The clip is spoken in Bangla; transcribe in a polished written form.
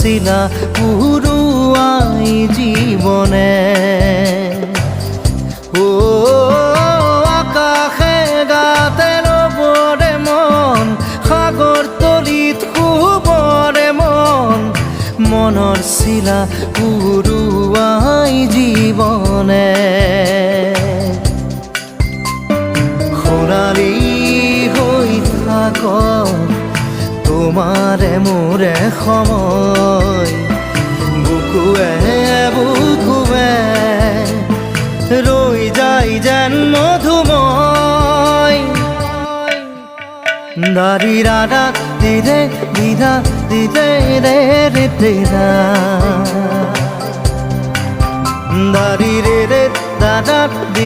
শিলা পুরুয়াই জীবনে ও আকাশে গাতে রবরে মন সাগর তলিত শুবরে মন মনৰ শিলা পুরুয়াই জীবনে সোণালী হৈ থাক তোমাৰে মোৰে সময় বুকুৱে বুকুৱে ৰৈ যায় যেন মধুময় দাৰি ৰাধা দিদে দিদা দিদে ৰে ৰে দিদা দাৰি ৰে ৰে দাদা